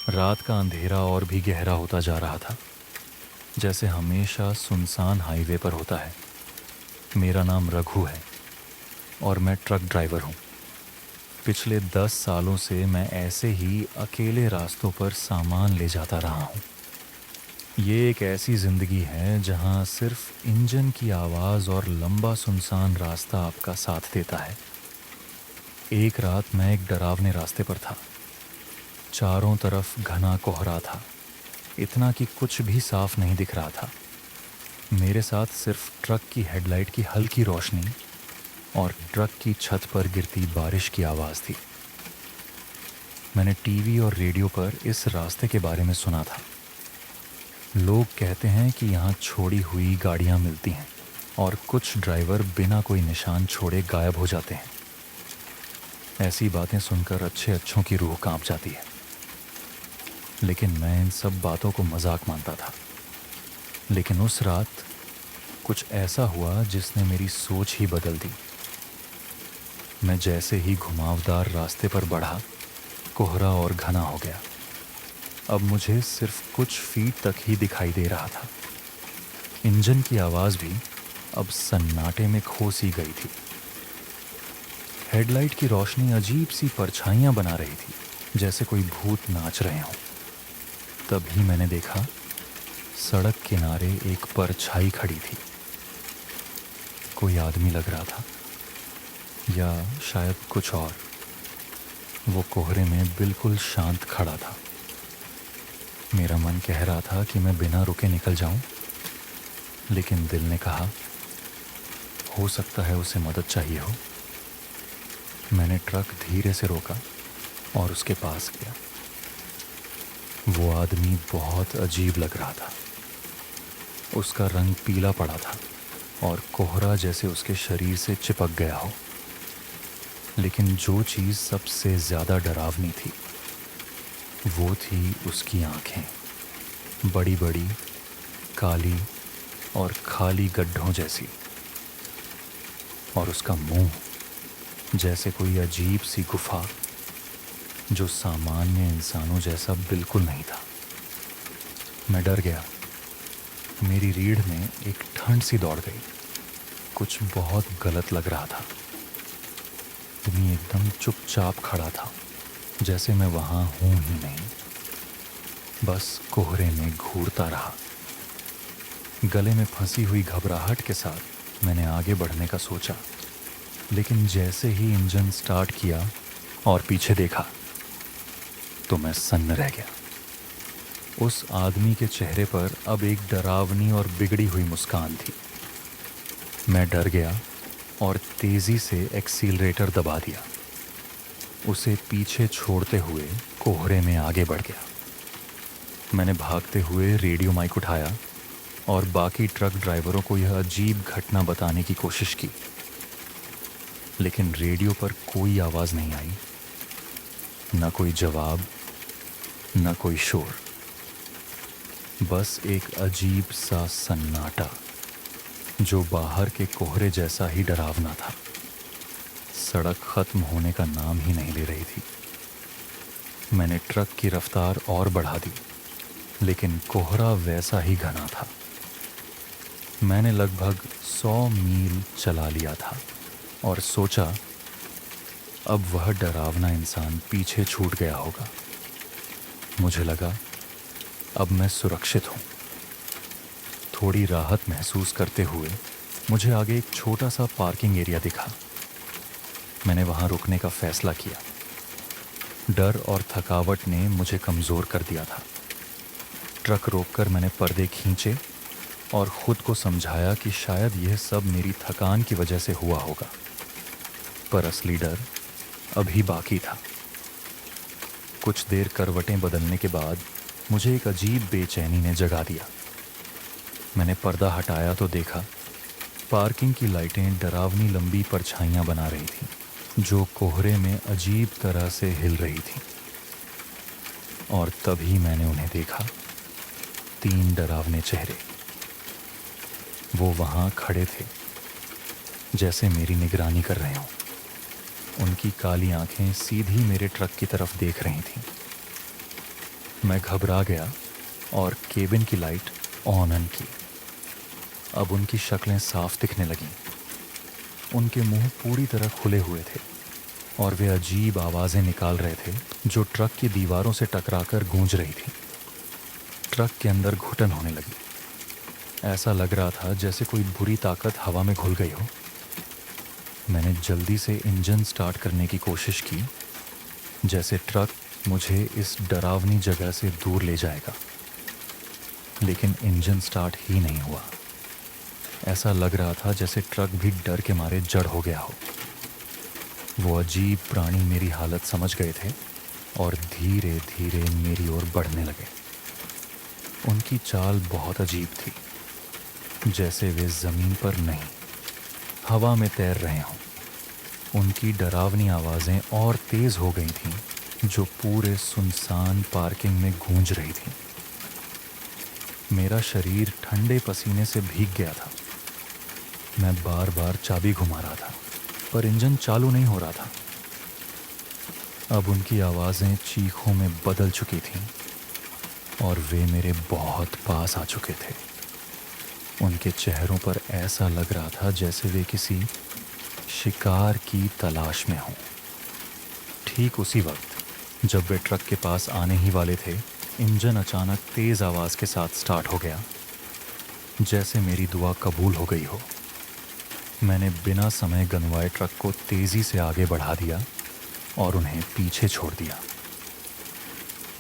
रात का अंधेरा और भी गहरा होता जा रहा था, जैसे हमेशा सुनसान हाईवे पर होता है। मेरा नाम रघु है और मैं ट्रक ड्राइवर हूँ। पिछले 10 सालों से मैं ऐसे ही अकेले रास्तों पर सामान ले जाता रहा हूँ। ये एक ऐसी ज़िंदगी है जहाँ सिर्फ इंजन की आवाज़ और लंबा सुनसान रास्ता आपका साथ देता है। एक रात मैं एक डरावने रास्ते पर था। चारों तरफ घना कोहरा था, इतना कि कुछ भी साफ नहीं दिख रहा था। मेरे साथ सिर्फ ट्रक की हेडलाइट की हल्की रोशनी और ट्रक की छत पर गिरती बारिश की आवाज़ थी। मैंने टीवी और रेडियो पर इस रास्ते के बारे में सुना था। लोग कहते हैं कि यहाँ छोड़ी हुई गाड़ियाँ मिलती हैं और कुछ ड्राइवर बिना कोई निशान छोड़े गायब हो जाते हैं। ऐसी बातें सुनकर अच्छों की रूह कांप जाती है, लेकिन मैं इन सब बातों को मजाक मानता था। लेकिन उस रात कुछ ऐसा हुआ जिसने मेरी सोच ही बदल दी। मैं जैसे ही घुमावदार रास्ते पर बढ़ा, कोहरा और घना हो गया। अब मुझे सिर्फ कुछ फीट तक ही दिखाई दे रहा था। इंजन की आवाज़ भी अब सन्नाटे में खो सी गई थी। हेडलाइट की रोशनी अजीब सी परछाइयाँ बना रही थी, जैसे कोई भूत नाच रहे हों। तभी मैंने देखा, सड़क किनारे एक परछाई खड़ी थी। कोई आदमी लग रहा था, या शायद कुछ और। वो कोहरे में बिल्कुल शांत खड़ा था। मेरा मन कह रहा था कि मैं बिना रुके निकल जाऊं, लेकिन दिल ने कहा, हो सकता है उसे मदद चाहिए हो। मैंने ट्रक धीरे से रोका और उसके पास गया। वो आदमी बहुत अजीब लग रहा था। उसका रंग पीला पड़ा था और कोहरा जैसे उसके शरीर से चिपक गया हो। लेकिन जो चीज़ सबसे ज़्यादा डरावनी थी, वो थी उसकी आंखें। बड़ी बड़ी, काली और खाली गड्ढों जैसी। और उसका मुंह जैसे कोई अजीब सी गुफा, जो सामान्य इंसानों जैसा बिल्कुल नहीं था। मैं डर गया। मेरी रीढ़ में एक ठंड सी दौड़ गई। कुछ बहुत गलत लग रहा था। आदमी एकदम चुपचाप खड़ा था, जैसे मैं वहाँ हूँ ही नहीं। बस कोहरे में घूरता रहा। गले में फंसी हुई घबराहट के साथ मैंने आगे बढ़ने का सोचा, लेकिन जैसे ही इंजन स्टार्ट किया और पीछे देखा, तो मैं सन्न रह गया। उस आदमी के चेहरे पर अब एक डरावनी और बिगड़ी हुई मुस्कान थी। मैं डर गया और तेज़ी से एक्सीलरेटर दबा दिया। उसे पीछे छोड़ते हुए कोहरे में आगे बढ़ गया। मैंने भागते हुए रेडियो माइक उठाया और बाकी ट्रक ड्राइवरों को यह अजीब घटना बताने की कोशिश की, लेकिन रेडियो पर कोई आवाज़ नहीं आई। न कोई जवाब, न कोई शोर। बस एक अजीब सा सन्नाटा, जो बाहर के कोहरे जैसा ही डरावना था। सड़क खत्म होने का नाम ही नहीं ले रही थी। मैंने ट्रक की रफ्तार और बढ़ा दी, लेकिन कोहरा वैसा ही घना था। मैंने लगभग 100 मील चला लिया था और सोचा, अब वह डरावना इंसान पीछे छूट गया होगा। मुझे लगा, अब मैं सुरक्षित हूँ। थोड़ी राहत महसूस करते हुए मुझे आगे एक छोटा सा पार्किंग एरिया दिखा। मैंने वहाँ रुकने का फैसला किया। डर और थकावट ने मुझे कमज़ोर कर दिया था। ट्रक रोककर मैंने पर्दे खींचे और ख़ुद को समझाया कि शायद यह सब मेरी थकान की वजह से हुआ होगा, पर असली डर अभी बाकी था। कुछ देर करवटें बदलने के बाद मुझे एक अजीब बेचैनी ने जगा दिया। मैंने पर्दा हटाया तो देखा, पार्किंग की लाइटें डरावनी लंबी परछाइयाँ बना रही थीं, जो कोहरे में अजीब तरह से हिल रही थीं। और तभी मैंने उन्हें देखा, 3 डरावने चेहरे। वो वहाँ खड़े थे, जैसे मेरी निगरानी कर रहे हों। उनकी काली आंखें सीधी मेरे ट्रक की तरफ देख रही थीं। मैं घबरा गया और केबिन की लाइट ऑन की। अब उनकी शक्लें साफ दिखने लगीं। उनके मुंह पूरी तरह खुले हुए थे और वे अजीब आवाज़ें निकाल रहे थे जो ट्रक की दीवारों से टकराकर गूंज रही थी। ट्रक के अंदर घुटन होने लगी। ऐसा लग रहा था जैसे कोई बुरी ताकत हवा में घुल गई हो। मैंने जल्दी से इंजन स्टार्ट करने की कोशिश की, जैसे ट्रक मुझे इस डरावनी जगह से दूर ले जाएगा, लेकिन इंजन स्टार्ट ही नहीं हुआ। ऐसा लग रहा था जैसे ट्रक भी डर के मारे जड़ हो गया हो। वो अजीब प्राणी मेरी हालत समझ गए थे और धीरे धीरे मेरी ओर बढ़ने लगे। उनकी चाल बहुत अजीब थी, जैसे वे ज़मीन पर नहीं, हवा में तैर रहे हों। उनकी डरावनी आवाज़ें और तेज़ हो गई थीं, जो पूरे सुनसान पार्किंग में गूंज रही थीं। मेरा शरीर ठंडे पसीने से भीग गया था। मैं बार बार चाबी घुमा रहा था, पर इंजन चालू नहीं हो रहा था। अब उनकी आवाज़ें चीखों में बदल चुकी थीं और वे मेरे बहुत पास आ चुके थे। उनके चेहरों पर ऐसा लग रहा था जैसे वे किसी शिकार की तलाश में हों। ठीक उसी वक्त जब वे ट्रक के पास आने ही वाले थे, इंजन अचानक तेज़ आवाज़ के साथ स्टार्ट हो गया, जैसे मेरी दुआ कबूल हो गई हो। मैंने बिना समय गंवाए ट्रक को तेज़ी से आगे बढ़ा दिया और उन्हें पीछे छोड़ दिया।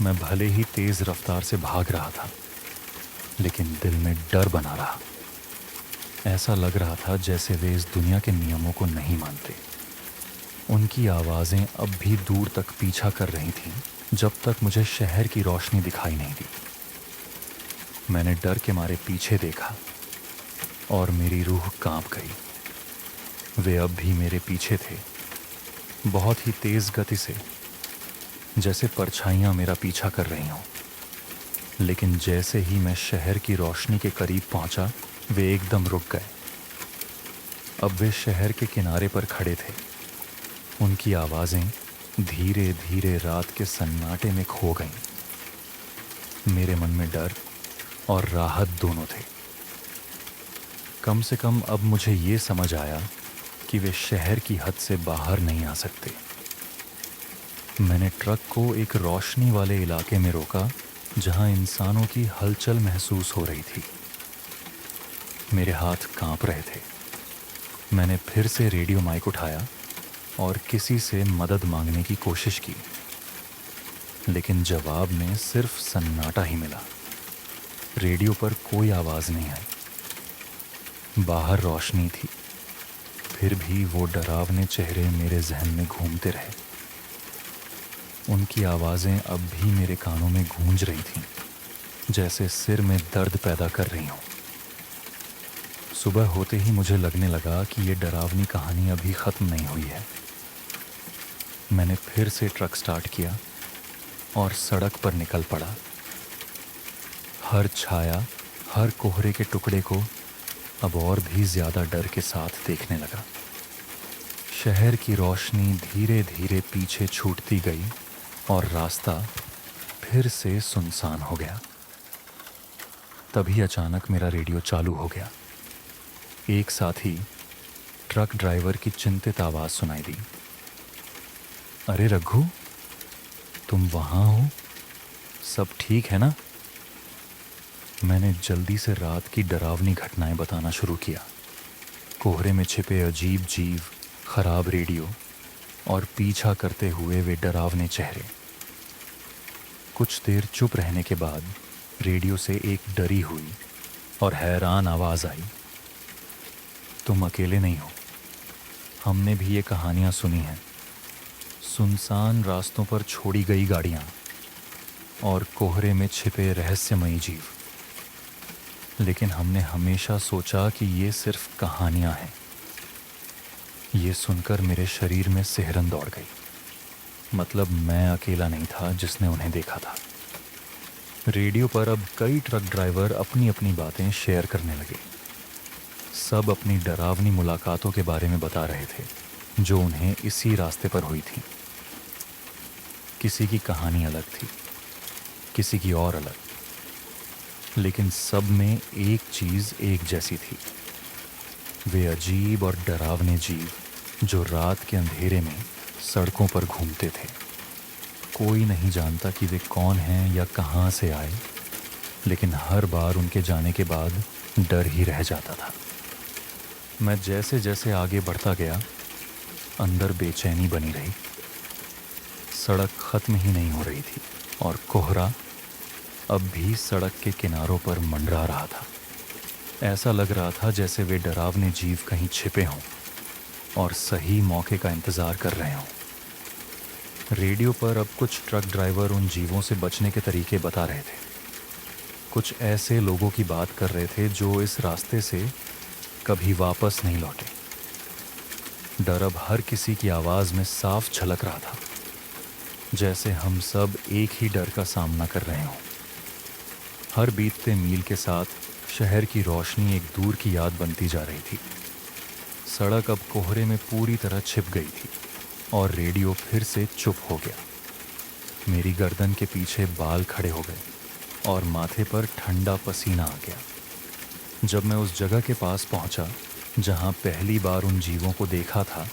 मैं भले ही तेज़ रफ्तार से भाग रहा था, लेकिन दिल में डर बना रहा। ऐसा लग रहा था जैसे वे इस दुनिया के नियमों को नहीं मानते। उनकी आवाज़ें अब भी दूर तक पीछा कर रही थीं, जब तक मुझे शहर की रोशनी दिखाई नहीं दी। मैंने डर के मारे पीछे देखा और मेरी रूह कांप गई। वे अब भी मेरे पीछे थे, बहुत ही तेज़ गति से, जैसे परछाइयाँ मेरा पीछा कर रही हों। लेकिन जैसे ही मैं शहर की रोशनी के करीब पहुंचा, वे एकदम रुक गए। अब वे शहर के किनारे पर खड़े थे। उनकी आवाज़ें धीरे धीरे रात के सन्नाटे में खो गईं। मेरे मन में डर और राहत दोनों थे। कम से कम अब मुझे ये समझ आया कि वे शहर की हद से बाहर नहीं आ सकते। मैंने ट्रक को एक रोशनी वाले इलाके में रोका, जहां इंसानों की हलचल महसूस हो रही थी। मेरे हाथ कांप रहे थे। मैंने फिर से रेडियो माइक उठाया और किसी से मदद मांगने की कोशिश की, लेकिन जवाब में सिर्फ सन्नाटा ही मिला। रेडियो पर कोई आवाज़ नहीं आई। बाहर रोशनी थी, फिर भी वो डरावने चेहरे मेरे जहन में घूमते रहे। उनकी आवाज़ें अब भी मेरे कानों में गूंज रही थीं, जैसे सिर में दर्द पैदा कर रही हों। सुबह होते ही मुझे लगने लगा कि ये डरावनी कहानी अभी ख़त्म नहीं हुई है। मैंने फिर से ट्रक स्टार्ट किया और सड़क पर निकल पड़ा। हर छाया, हर कोहरे के टुकड़े को अब और भी ज़्यादा डर के साथ देखने लगा। शहर की रोशनी धीरे धीरे पीछे छूटती गई और रास्ता फिर से सुनसान हो गया। तभी अचानक मेरा रेडियो चालू हो गया। एक साथ ही ट्रक ड्राइवर की चिंतित आवाज़ सुनाई दी। अरे रघु, तुम वहाँ हो? सब ठीक है ना? मैंने जल्दी से रात की डरावनी घटनाएं बताना शुरू किया। कोहरे में छिपे अजीब जीव, खराब रेडियो और पीछा करते हुए वे डरावने चेहरे। कुछ देर चुप रहने के बाद रेडियो से एक डरी हुई और हैरान आवाज़ आई। तुम अकेले नहीं हो, हमने भी ये कहानियाँ सुनी हैं। सुनसान रास्तों पर छोड़ी गई गाड़ियाँ और कोहरे में छिपे रहस्यमयी जीव। लेकिन हमने हमेशा सोचा कि ये सिर्फ कहानियाँ हैं। ये सुनकर मेरे शरीर में सिहरन दौड़ गई। मतलब मैं अकेला नहीं था जिसने उन्हें देखा था। रेडियो पर अब कई ट्रक ड्राइवर अपनी अपनी बातें शेयर करने लगे। सब अपनी डरावनी मुलाकातों के बारे में बता रहे थे, जो उन्हें इसी रास्ते पर हुई थी। किसी की कहानी अलग थी। किसी की और अलग, लेकिन सब में एक चीज़ एक जैसी थी। वे अजीब और डरावने जीव जो रात के अंधेरे में सड़कों पर घूमते थे। कोई नहीं जानता कि वे कौन हैं या कहाँ से आए, लेकिन हर बार उनके जाने के बाद डर ही रह जाता था। मैं जैसे जैसे आगे बढ़ता गया, अंदर बेचैनी बनी रही। सड़क ख़त्म ही नहीं हो रही थी और कोहरा अब भी सड़क के किनारों पर मंडरा रहा था। ऐसा लग रहा था जैसे वे डरावने जीव कहीं छिपे हों और सही मौके का इंतज़ार कर रहे हों। रेडियो पर अब कुछ ट्रक ड्राइवर उन जीवों से बचने के तरीके बता रहे थे। कुछ ऐसे लोगों की बात कर रहे थे जो इस रास्ते से कभी वापस नहीं लौटे। डर अब हर किसी की आवाज़ में साफ झलक रहा था, जैसे हम सब एक ही डर का सामना कर रहे हों। हर बीतते मील के साथ शहर की रोशनी एक दूर की याद बनती जा रही थी। सड़क अब कोहरे में पूरी तरह छिप गई थी और रेडियो फिर से चुप हो गया। मेरी गर्दन के पीछे बाल खड़े हो गए और माथे पर ठंडा पसीना आ गया। जब मैं उस जगह के पास पहुंचा जहां पहली बार उन जीवों को देखा था,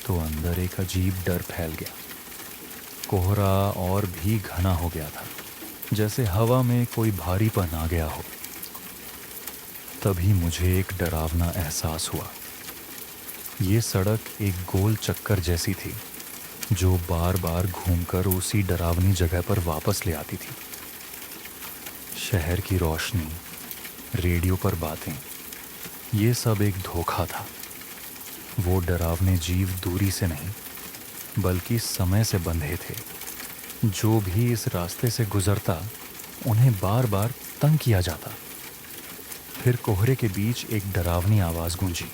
तो अंदर एक अजीब डर फैल गया। कोहरा और भी घना हो गया था, जैसे हवा में कोई भारीपन आ गया हो। तभी मुझे एक डरावना एहसास हुआ। ये सड़क एक गोल चक्कर जैसी थी जो बार बार घूमकर उसी डरावनी जगह पर वापस ले आती थी। शहर की रोशनी, रेडियो पर बातें, ये सब एक धोखा था। वो डरावने जीव दूरी से नहीं बल्कि समय से बंधे थे। जो भी इस रास्ते से गुजरता उन्हें बार बार तंग किया जाता। फिर कोहरे के बीच एक डरावनी आवाज़ गूंजी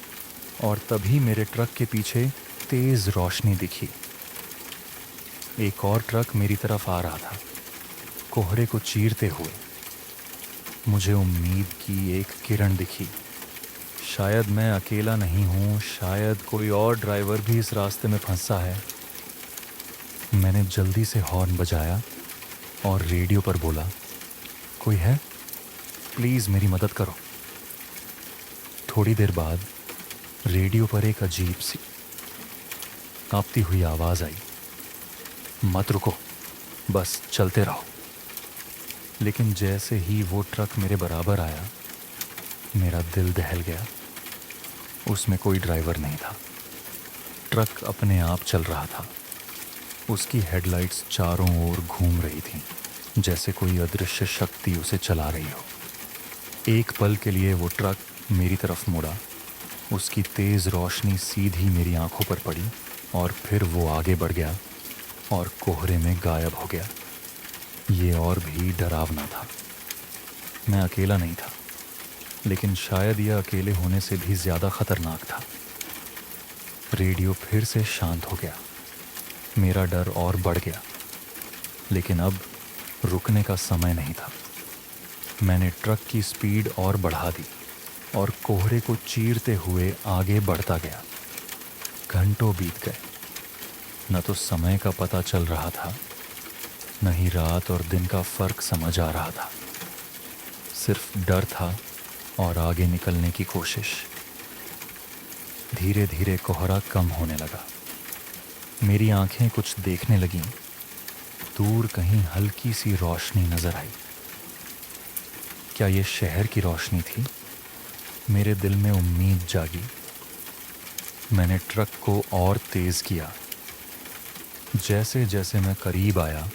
और तभी मेरे ट्रक के पीछे तेज़ रोशनी दिखी। एक और ट्रक मेरी तरफ आ रहा था, कोहरे को चीरते हुए। मुझे उम्मीद की एक किरण दिखी। शायद मैं अकेला नहीं हूँ, शायद कोई और ड्राइवर भी इस रास्ते में फंसा है। मैंने जल्दी से हॉर्न बजाया और रेडियो पर बोला, कोई है? प्लीज़ मेरी मदद करो। थोड़ी देर बाद रेडियो पर एक अजीब सी कांपती हुई आवाज़ आई, मत रुको, बस चलते रहो। लेकिन जैसे ही वो ट्रक मेरे बराबर आया, मेरा दिल दहल गया। उसमें कोई ड्राइवर नहीं था। ट्रक अपने आप चल रहा था। उसकी हेडलाइट्स चारों ओर घूम रही थीं, जैसे कोई अदृश्य शक्ति उसे चला रही हो। एक पल के लिए वो ट्रक मेरी तरफ मुड़ा, उसकी तेज़ रोशनी सीधी मेरी आंखों पर पड़ी और फिर वो आगे बढ़ गया और कोहरे में गायब हो गया। ये और भी डरावना था। मैं अकेला नहीं था, लेकिन शायद यह अकेले होने से भी ज़्यादा खतरनाक था। रेडियो फिर से शांत हो गया। मेरा डर और बढ़ गया, लेकिन अब रुकने का समय नहीं था। मैंने ट्रक की स्पीड और बढ़ा दी और कोहरे को चीरते हुए आगे बढ़ता गया। घंटों बीत गए। न तो समय का पता चल रहा था, न ही रात और दिन का फर्क समझ आ रहा था। सिर्फ डर था और आगे निकलने की कोशिश। धीरे धीरे कोहरा कम होने लगा। मेरी आंखें कुछ देखने लगीं। दूर कहीं हल्की सी रोशनी नजर आई। क्या ये शहर की रोशनी थी? मेरे दिल में उम्मीद जागी। मैंने ट्रक को और तेज किया। जैसे जैसे मैं करीब आया,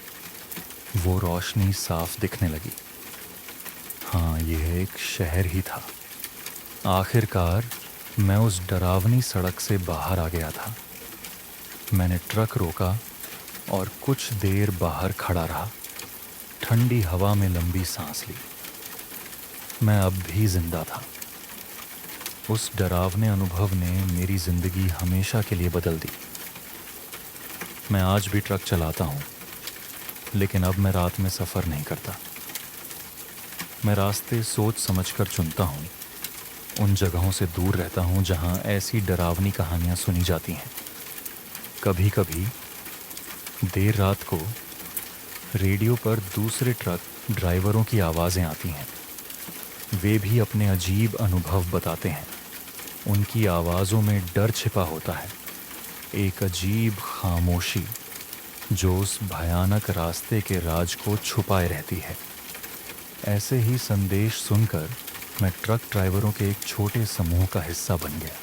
वो रोशनी साफ दिखने लगी। हाँ, यह एक शहर ही था। आखिरकार मैं उस डरावनी सड़क से बाहर आ गया था। मैंने ट्रक रोका और कुछ देर बाहर खड़ा रहा। ठंडी हवा में लंबी सांस ली। मैं अब भी जिंदा था। उस डरावने अनुभव ने मेरी ज़िंदगी हमेशा के लिए बदल दी। मैं आज भी ट्रक चलाता हूँ, लेकिन अब मैं रात में सफ़र नहीं करता। मैं रास्ते सोच समझकर चुनता हूँ। उन जगहों से दूर रहता हूँ जहाँ ऐसी डरावनी कहानियाँ सुनी जाती हैं। कभी कभी देर रात को रेडियो पर दूसरे ट्रक ड्राइवरों की आवाज़ें आती हैं। वे भी अपने अजीब अनुभव बताते हैं। उनकी आवाज़ों में डर छिपा होता है, एक अजीब खामोशी जो उस भयानक रास्ते के राज को छुपाए रहती है। ऐसे ही संदेश सुनकर मैं ट्रक ड्राइवरों के एक छोटे समूह का हिस्सा बन गया।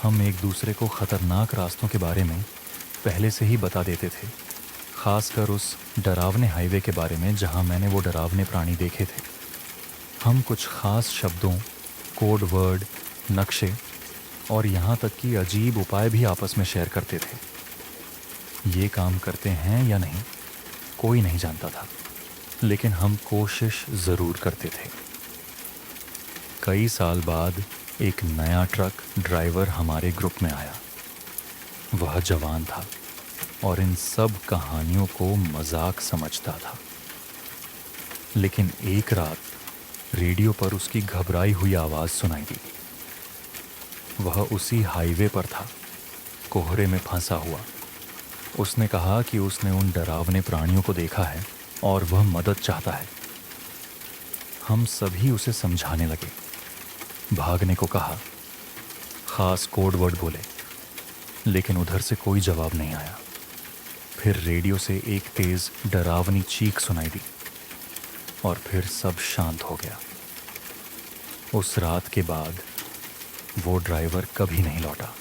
हम एक दूसरे को ख़तरनाक रास्तों के बारे में पहले से ही बता देते थे, खासकर उस डरावने हाईवे के बारे में जहां मैंने वो डरावने प्राणी देखे थे। हम कुछ ख़ास शब्दों, कोड वर्ड, नक्शे और यहाँ तक कि अजीब उपाय भी आपस में शेयर करते थे। ये काम करते हैं या नहीं, कोई नहीं जानता था, लेकिन हम कोशिश ज़रूर करते थे। कई साल बाद एक नया ट्रक ड्राइवर हमारे ग्रुप में आया। वह जवान था और इन सब कहानियों को मजाक समझता था। लेकिन एक रात रेडियो पर उसकी घबराई हुई आवाज़ सुनाई दी। वह उसी हाईवे पर था, कोहरे में फंसा हुआ। उसने कहा कि उसने उन डरावने प्राणियों को देखा है और वह मदद चाहता है। हम सभी उसे समझाने लगे, भागने को कहा, खास कोड वर्ड बोले, लेकिन उधर से कोई जवाब नहीं आया। फिर रेडियो से एक तेज डरावनी चीख सुनाई दी और फिर सब शांत हो गया। उस रात के बाद वो ड्राइवर कभी नहीं लौटा।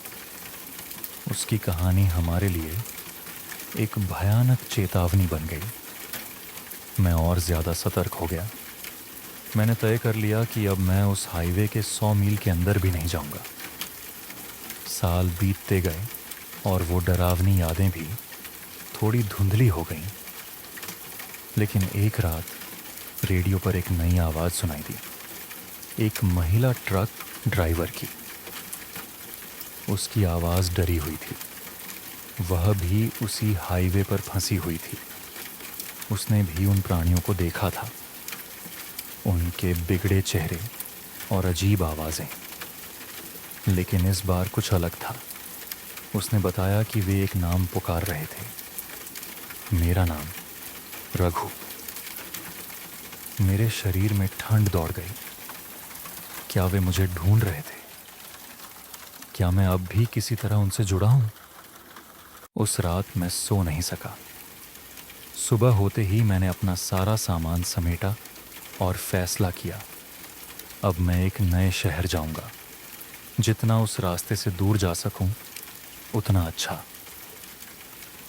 उसकी कहानी हमारे लिए एक भयानक चेतावनी बन गई। मैं और ज़्यादा सतर्क हो गया। मैंने तय कर लिया कि अब मैं उस हाईवे के 100 मील के अंदर भी नहीं जाऊंगा। साल बीतते गए और वो डरावनी यादें भी थोड़ी धुंधली हो गईं। लेकिन एक रात रेडियो पर एक नई आवाज़ सुनाई दी, एक महिला ट्रक ड्राइवर की। उसकी आवाज़ डरी हुई थी। वह भी उसी हाईवे पर फंसी हुई थी। उसने भी उन प्राणियों को देखा था, उनके बिगड़े चेहरे और अजीब आवाज़ें। लेकिन इस बार कुछ अलग था। उसने बताया कि वे एक नाम पुकार रहे थे, मेरा नाम रघु। मेरे शरीर में ठंड दौड़ गई। क्या वे मुझे ढूंढ रहे थे? क्या मैं अब भी किसी तरह उनसे जुड़ा हूं? उस रात मैं सो नहीं सका। सुबह होते ही मैंने अपना सारा सामान समेटा और फैसला किया, अब मैं एक नए शहर जाऊंगा। जितना उस रास्ते से दूर जा सकूं, उतना अच्छा।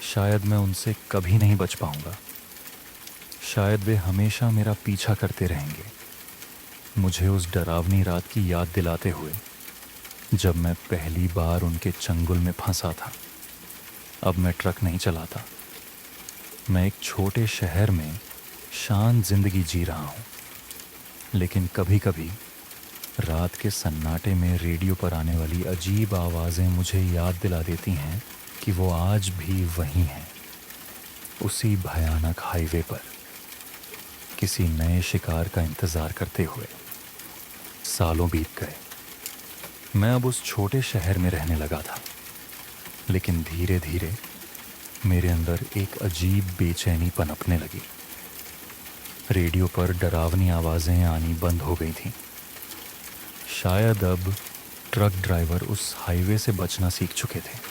शायद मैं उनसे कभी नहीं बच पाऊंगा। शायद वे हमेशा मेरा पीछा करते रहेंगे, मुझे उस डरावनी रात की याद दिलाते हुए जब मैं पहली बार उनके चंगुल में फंसा था। अब मैं ट्रक नहीं चलाता। मैं एक छोटे शहर में शांत जिंदगी जी रहा हूँ। लेकिन कभी कभी रात के सन्नाटे में रेडियो पर आने वाली अजीब आवाज़ें मुझे याद दिला देती हैं कि वो आज भी वहीं हैं, उसी भयानक हाईवे पर, किसी नए शिकार का इंतज़ार करते हुए। सालों बीत गए। मैं अब उस छोटे शहर में रहने लगा था, लेकिन धीरे धीरे मेरे अंदर एक अजीब बेचैनी पनपने लगी। रेडियो पर डरावनी आवाज़ें आनी बंद हो गई थीं। शायद अब ट्रक ड्राइवर उस हाईवे से बचना सीख चुके थे,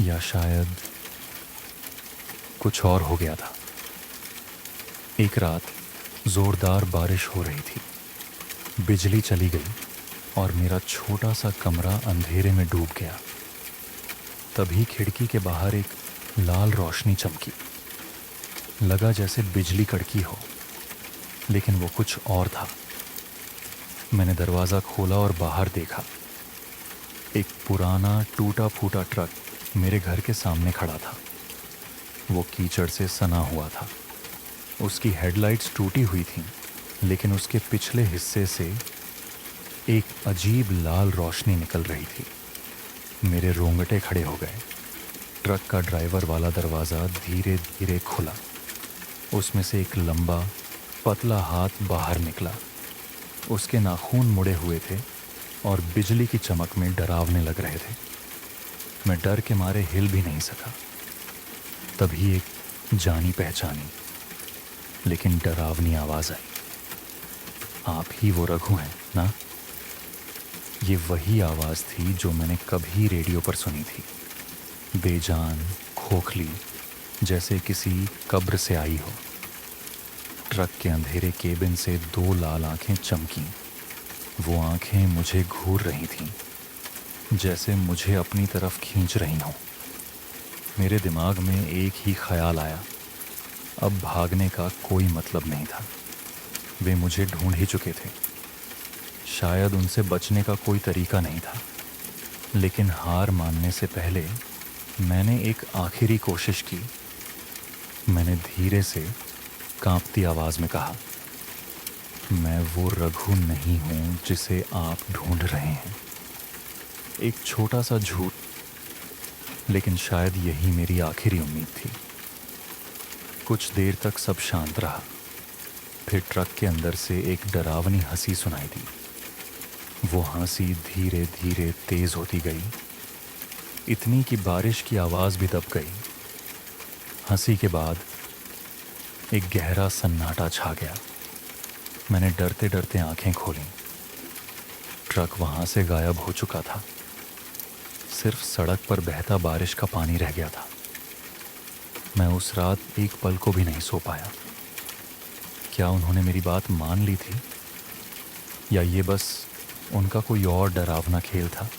या शायद कुछ और हो गया था। एक रात ज़ोरदार बारिश हो रही थी। बिजली चली गई और मेरा छोटा सा कमरा अंधेरे में डूब गया। तभी खिड़की के बाहर एक लाल रोशनी चमकी। लगा जैसे बिजली कड़की हो, लेकिन वो कुछ और था। मैंने दरवाज़ा खोला और बाहर देखा। एक पुराना टूटा फूटा ट्रक मेरे घर के सामने खड़ा था। वो कीचड़ से सना हुआ था। उसकी हेडलाइट्स टूटी हुई थीं, लेकिन उसके पिछले हिस्से से एक अजीब लाल रोशनी निकल रही थी। मेरे रोंगटे खड़े हो गए। ट्रक का ड्राइवर वाला दरवाज़ा धीरे धीरे खुला। उसमें से एक लंबा पतला हाथ बाहर निकला। उसके नाखून मुड़े हुए थे और बिजली की चमक में डरावने लग रहे थे। मैं डर के मारे हिल भी नहीं सका। तभी एक जानी पहचानी लेकिन डरावनी आवाज़ आई। आप ही वो रघु हैं ना? ये वही आवाज़ थी जो मैंने कभी रेडियो पर सुनी थी, बेजान, खोखली, जैसे किसी कब्र से आई हो। ट्रक के अंधेरे केबिन से दो लाल आंखें चमकीं। वो आंखें मुझे घूर रही थीं, जैसे मुझे अपनी तरफ खींच रही हों। मेरे दिमाग में एक ही ख्याल आया, अब भागने का कोई मतलब नहीं था। वे मुझे ढूंढ ही चुके थे। शायद उनसे बचने का कोई तरीका नहीं था, लेकिन हार मानने से पहले मैंने एक आखिरी कोशिश की। मैंने धीरे से कांपती आवाज़ में कहा, मैं वो रघु नहीं हूँ जिसे आप ढूंढ रहे हैं। एक छोटा सा झूठ, लेकिन शायद यही मेरी आखिरी उम्मीद थी। कुछ देर तक सब शांत रहा। फिर ट्रक के अंदर से एक डरावनी हंसी सुनाई दी। वो हंसी धीरे धीरे तेज होती गई, इतनी कि बारिश की आवाज़ भी दब गई। हंसी के बाद एक गहरा सन्नाटा छा गया। मैंने डरते डरते आंखें खोलीं। ट्रक वहाँ से गायब हो चुका था। सिर्फ सड़क पर बहता बारिश का पानी रह गया था। मैं उस रात एक पल को भी नहीं सो पाया। क्या उन्होंने मेरी बात मान ली थी, या ये बस उनका कोई और डरावना खेल था?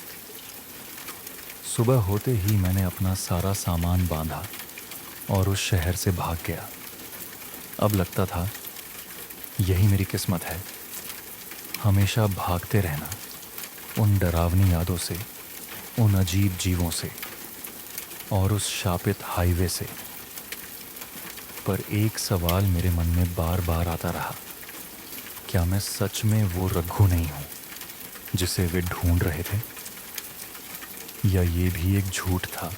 सुबह होते ही मैंने अपना सारा सामान बांधा और उस शहर से भाग गया। अब लगता था यही मेरी किस्मत है, हमेशा भागते रहना, उन डरावनी यादों से, उन अजीब जीवों से और उस शापित हाईवे से। पर एक सवाल मेरे मन में बार बार आता रहा, क्या मैं सच में वो रघु नहीं हूँ जिसे वे ढूंढ रहे थे, या ये भी एक झूठ था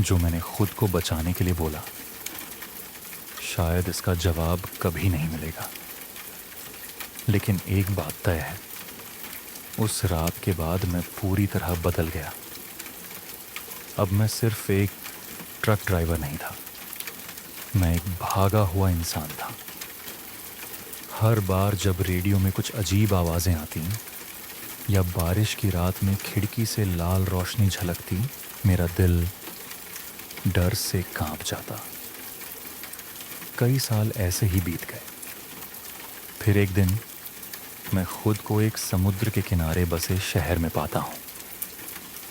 जो मैंने खुद को बचाने के लिए बोला? शायद इसका जवाब कभी नहीं मिलेगा, लेकिन एक बात तय है, उस रात के बाद मैं पूरी तरह बदल गया। अब मैं सिर्फ एक ट्रक ड्राइवर नहीं था, मैं एक भागा हुआ इंसान था। हर बार जब रेडियो में कुछ अजीब आवाज़ें आती या बारिश की रात में खिड़की से लाल रोशनी झलकती, मेरा दिल डर से कांप जाता। कई साल ऐसे ही बीत गए। फिर एक दिन मैं खुद को एक समुद्र के किनारे बसे शहर में पाता हूँ।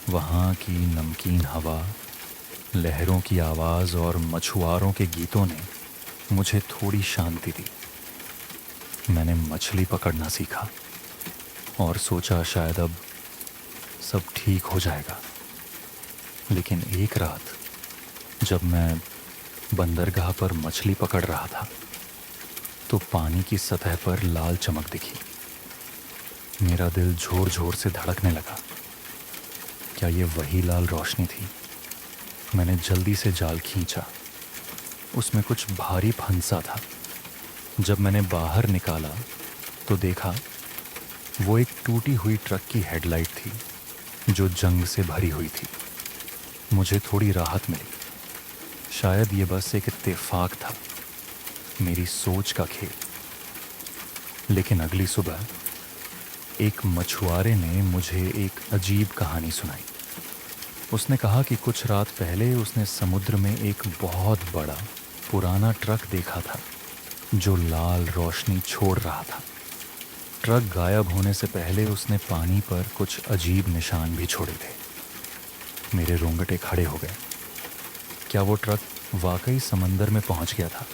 वहाँ की नमकीन हवा, लहरों की आवाज़ और मछुआरों के गीतों ने मुझे थोड़ी शांति दी। मैंने मछली पकड़ना सीखा और सोचा शायद अब सब ठीक हो जाएगा। लेकिन एक रात जब मैं बंदरगाह पर मछली पकड़ रहा था, तो पानी की सतह पर लाल चमक दिखी। मेरा दिल जोर जोर से धड़कने लगा। क्या ये वही लाल रोशनी थी? मैंने जल्दी से जाल खींचा। उसमें कुछ भारी फंसा था। जब मैंने बाहर निकाला तो देखा वो एक टूटी हुई ट्रक की हेडलाइट थी जो जंग से भरी हुई थी। मुझे थोड़ी राहत मिली। शायद ये बस एक इत्तेफाक था, मेरी सोच का खेल। लेकिन अगली सुबह एक मछुआरे ने मुझे एक अजीब कहानी सुनाई। उसने कहा कि कुछ रात पहले उसने समुद्र में एक बहुत बड़ा पुराना ट्रक देखा था जो लाल रोशनी छोड़ रहा था। ट्रक गायब होने से पहले उसने पानी पर कुछ अजीब निशान भी छोड़े थे। मेरे रोंगटे खड़े हो गए। क्या वो ट्रक वाकई समंदर में पहुंच गया था,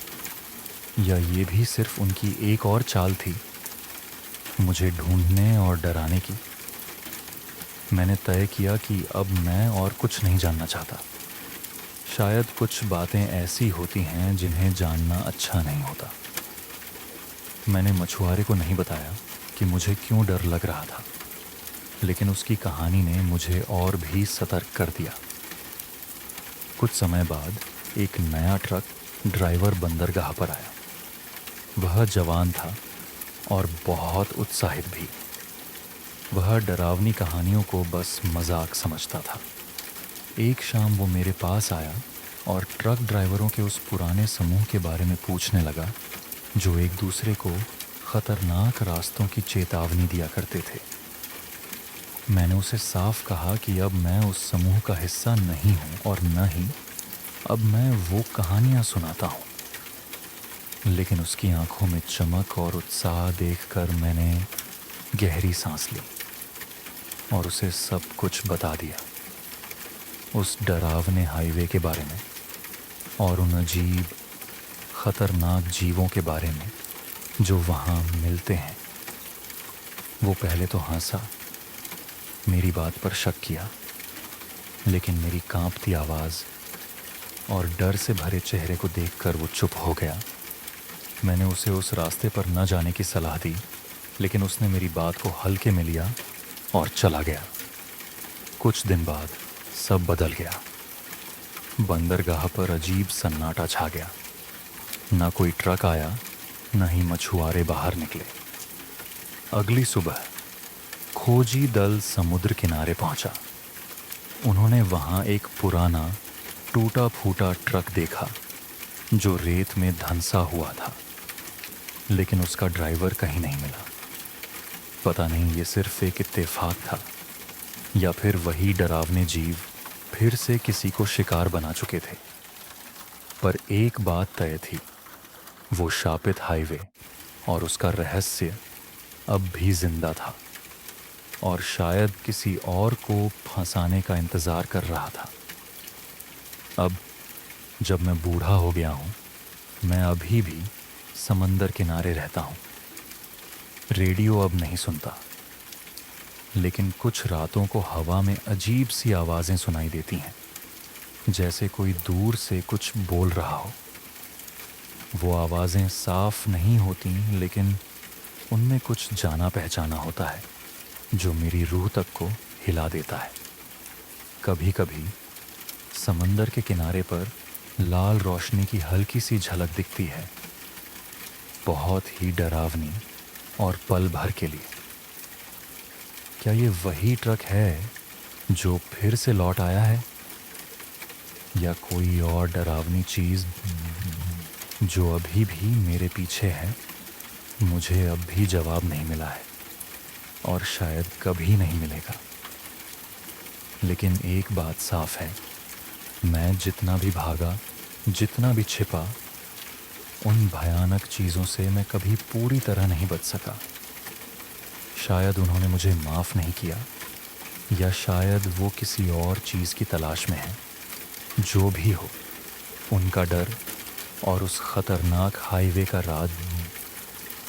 या ये भी सिर्फ उनकी एक और चाल थी मुझे ढूंढने और डराने की? मैंने तय किया कि अब मैं और कुछ नहीं जानना चाहता। शायद कुछ बातें ऐसी होती हैं जिन्हें जानना अच्छा नहीं होता। मैंने मछुआरे को नहीं बताया कि मुझे क्यों डर लग रहा था, लेकिन उसकी कहानी ने मुझे और भी सतर्क कर दिया। कुछ समय बाद एक नया ट्रक ड्राइवर बंदरगाह पर आया। वह जवान था और बहुत उत्साहित भी। वह डरावनी कहानियों को बस मजाक समझता था। एक शाम वो मेरे पास आया और ट्रक ड्राइवरों के उस पुराने समूह के बारे में पूछने लगा जो एक दूसरे को खतरनाक रास्तों की चेतावनी दिया करते थे। मैंने उसे साफ कहा कि अब मैं उस समूह का हिस्सा नहीं हूं और न ही अब मैं वो कहानियां सुनाता हूं। लेकिन उसकी आंखों में चमक और उत्साह देखकर मैंने गहरी सांस ली और उसे सब कुछ बता दिया, उस डरावने हाईवे के बारे में और उन अजीब खतरनाक जीवों के बारे में जो वहाँ मिलते हैं। वो पहले तो हंसा, मेरी बात पर शक किया, लेकिन मेरी कांपती आवाज़ और डर से भरे चेहरे को देखकर वो चुप हो गया। मैंने उसे उस रास्ते पर न जाने की सलाह दी, लेकिन उसने मेरी बात को हल्के में लिया और चला गया। कुछ दिन बाद सब बदल गया। बंदरगाह पर अजीब सन्नाटा छा गया। न कोई ट्रक आया, न ही मछुआरे बाहर निकले। अगली सुबह खोजी दल समुद्र किनारे पहुंचा। उन्होंने वहां एक पुराना टूटा फूटा ट्रक देखा जो रेत में धंसा हुआ था, लेकिन उसका ड्राइवर कहीं नहीं मिला। पता नहीं ये सिर्फ एक इत्तेफाक था या फिर वही डरावने जीव फिर से किसी को शिकार बना चुके थे। पर एक बात तय थी, वो शापित हाईवे और उसका रहस्य अब भी जिंदा था और शायद किसी और को फंसाने का इंतज़ार कर रहा था। अब जब मैं बूढ़ा हो गया हूँ, मैं अभी भी समंदर किनारे रहता हूँ। रेडियो अब नहीं सुनता, लेकिन कुछ रातों को हवा में अजीब सी आवाज़ें सुनाई देती हैं, जैसे कोई दूर से कुछ बोल रहा हो। वो आवाज़ें साफ नहीं होती, लेकिन उनमें कुछ जाना पहचाना होता है जो मेरी रूह तक को हिला देता है। कभी कभी समंदर के किनारे पर लाल रोशनी की हल्की सी झलक दिखती है, बहुत ही डरावनी और पल भर के लिए। क्या ये वही ट्रक है जो फिर से लौट आया है, या कोई और डरावनी चीज़ जो अभी भी मेरे पीछे है? मुझे अब भी जवाब नहीं मिला है और शायद कभी नहीं मिलेगा। लेकिन एक बात साफ है, मैं जितना भी भागा, जितना भी छिपा, उन भयानक चीज़ों से मैं कभी पूरी तरह नहीं बच सका। शायद उन्होंने मुझे माफ़ नहीं किया, या शायद वो किसी और चीज़ की तलाश में है। जो भी हो, उनका डर और उस खतरनाक हाईवे का राज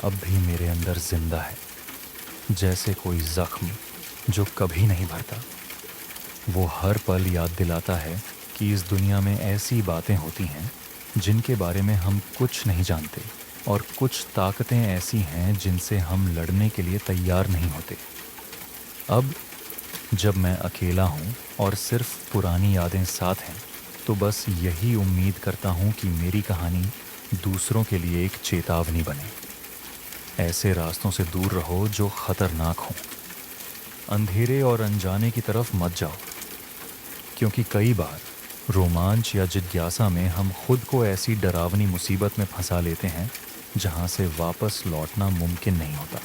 अब भी मेरे अंदर जिंदा है, जैसे कोई ज़ख्म जो कभी नहीं भरता। वो हर पल याद दिलाता है कि इस दुनिया में ऐसी बातें होती हैं जिनके बारे में हम कुछ नहीं जानते, और कुछ ताकतें ऐसी हैं जिनसे हम लड़ने के लिए तैयार नहीं होते। अब जब मैं अकेला हूँ और सिर्फ पुरानी यादें साथ हैं, तो बस यही उम्मीद करता हूँ कि मेरी कहानी दूसरों के लिए एक चेतावनी बने। ऐसे रास्तों से दूर रहो जो खतरनाक हों। अंधेरे और अनजाने की तरफ मत जाओ, क्योंकि कई बार रोमांच या जिज्ञासा में हम खुद को ऐसी डरावनी मुसीबत में फंसा लेते हैं जहां से वापस लौटना मुमकिन नहीं होता।